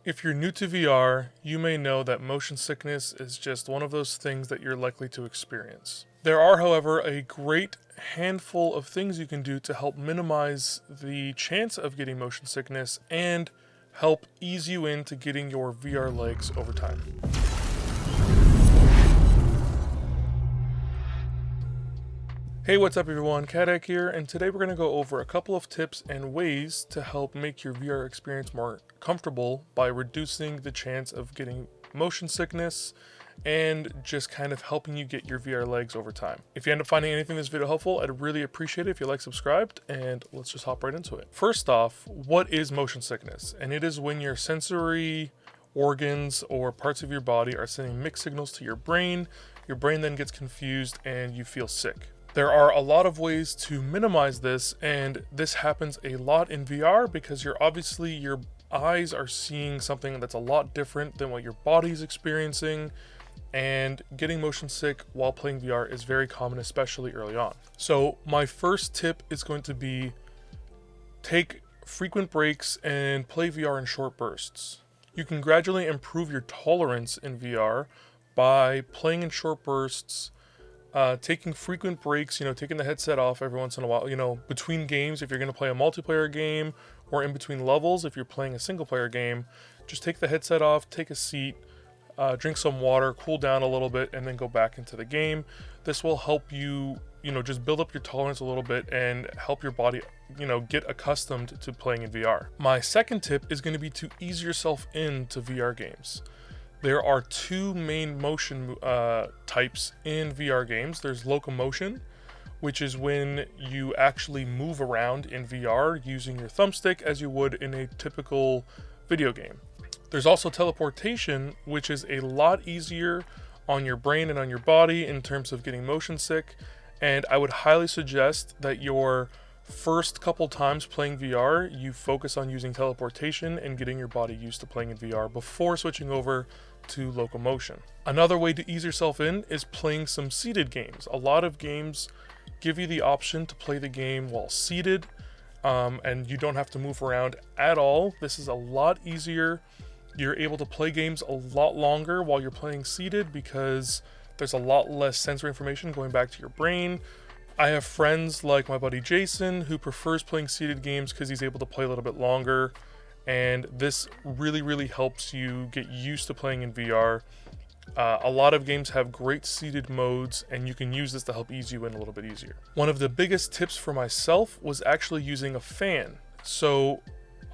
If you're new to VR, you may know that motion sickness is just one of those things that you're likely to experience. There are, however, a great handful of things you can do to help minimize the chance of getting motion sickness and help ease you into getting your VR legs over time. Hey, what's up everyone, Caddac here, and today we're going to go over a couple of tips and ways to help make your VR experience more comfortable by reducing the chance of getting motion sickness and just kind of helping you get your VR legs over time. If you end up finding anything in this video helpful, I'd really appreciate it if you like, subscribed, and let's just hop right into it. First off, what is motion sickness? And it is when your sensory organs or parts of your body are sending mixed signals to your brain then gets confused and you feel sick. There are a lot of ways to minimize this, and this happens a lot in VR because your eyes are seeing something that's a lot different than what your body's experiencing, and getting motion sick while playing VR is very common, especially early on. So my first tip is going to be take frequent breaks and play VR in short bursts. You can gradually improve your tolerance in VR by playing in short bursts, taking frequent breaks, taking the headset off every once in a while, between games. If you're going to play a multiplayer game, or in between levels if you're playing a single player game, just take the headset off, take a seat, drink some water, cool down a little bit, and then go back into the game. This will help you, just build up your tolerance a little bit and help your body, get accustomed to playing in VR. My second tip is going to be to ease yourself into VR games. There are two main motion types in VR games. There's locomotion, which is when you actually move around in VR using your thumbstick as you would in a typical video game. There's also teleportation, which is a lot easier on your brain and on your body in terms of getting motion sick. And I would highly suggest that your first couple times playing VR, you focus on using teleportation and getting your body used to playing in VR before switching over to locomotion. Another way to ease yourself in is playing some seated games. A lot of games give you the option to play the game while seated, and you don't have to move around at all. This is a lot easier. You're able to play games a lot longer while you're playing seated because there's a lot less sensory information going back to your brain. I have friends like my buddy Jason who prefers playing seated games because he's able to play a little bit longer, and this really helps you get used to playing in VR. A lot of games have great seated modes, and you can use this to help ease you in a little bit easier. One of the biggest tips for myself was actually using a fan. So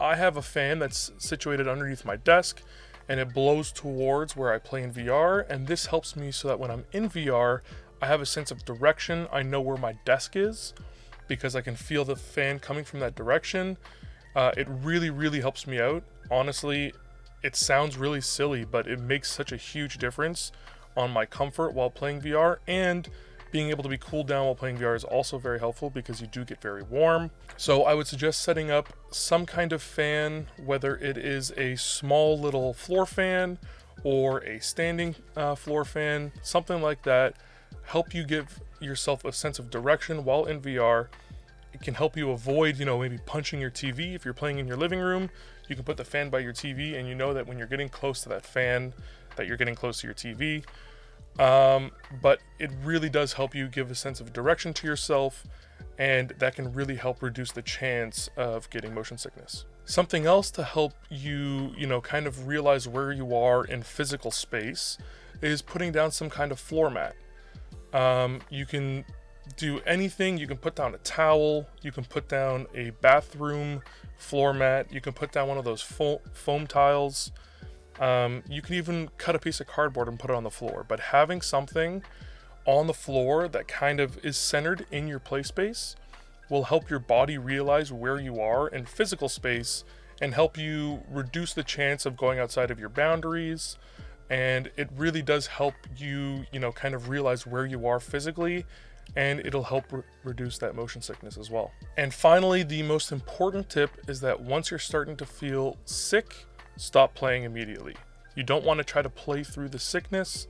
I have a fan that's situated underneath my desk, and it blows towards where I play in VR, and this helps me so that when I'm in VR, I have a sense of direction. I know where my desk is because I can feel the fan coming from that direction. It really helps me out. Honestly, it sounds really silly, but it makes such a huge difference on my comfort while playing VR, and being able to be cooled down while playing VR is also very helpful because you do get very warm. So I would suggest setting up some kind of fan, whether it is a small little floor fan or a standing floor fan, something like that. Help you give yourself a sense of direction while in VR. It can help you avoid, maybe punching your TV. If you're playing in your living room, you can put the fan by your TV, and you know that when you're getting close to that fan, that you're getting close to your TV. But it really does help you give a sense of direction to yourself, and that can really help reduce the chance of getting motion sickness. Something else to help you, kind of realize where you are in physical space is putting down some kind of floor mat. You can do anything. You can put down a towel, you can put down a bathroom floor mat, you can put down one of those foam tiles. You can even cut a piece of cardboard and put it on the floor, but having something on the floor that kind of is centered in your play space will help your body realize where you are in physical space and help you reduce the chance of going outside of your boundaries. And it really does help you, kind of realize where you are physically, and it'll help reduce that motion sickness as well. And finally, the most important tip is that once you're starting to feel sick, stop playing immediately. You don't want to try to play through the sickness,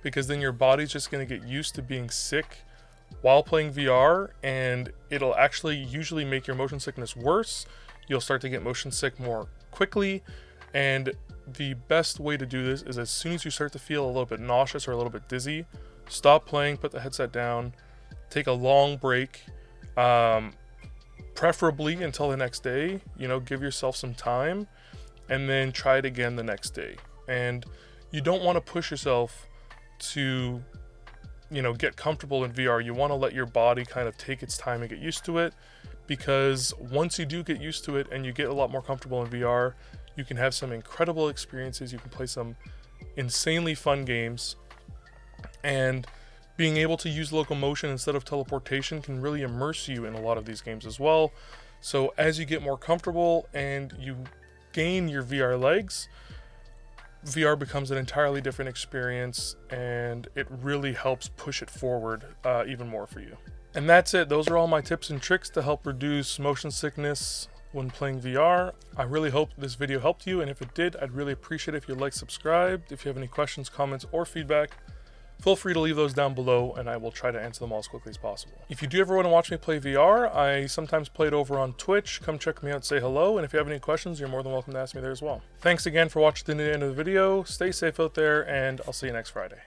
because then your body's just going to get used to being sick while playing VR, and it'll actually usually make your motion sickness worse. You'll start to get motion sick more quickly, and the best way to do this is as soon as you start to feel a little bit nauseous or a little bit dizzy, stop playing, put the headset down, take a long break, preferably until the next day. Give yourself some time, and then try it again the next day. And you don't want to push yourself to get comfortable in VR. You want to let your body kind of take its time and get used to it, because once you do get used to it and you get a lot more comfortable in VR, you can have some incredible experiences. You can play some insanely fun games, and being able to use locomotion instead of teleportation can really immerse you in a lot of these games as well. So as you get more comfortable and you gain your VR legs, VR becomes an entirely different experience, and it really helps push it forward even more for you. And that's it. Those are all my tips and tricks to help reduce motion sickness when playing VR. I really hope this video helped you, and if it did, I'd really appreciate it if you like, subscribed. If you have any questions, comments, or feedback, feel free to leave those down below, and I will try to answer them all as quickly as possible. If you do ever want to watch me play VR, I sometimes play it over on Twitch. Come check me out, say hello, and if you have any questions, you're more than welcome to ask me there as well. Thanks again for watching to the end of the video. Stay safe out there, and I'll see you next Friday.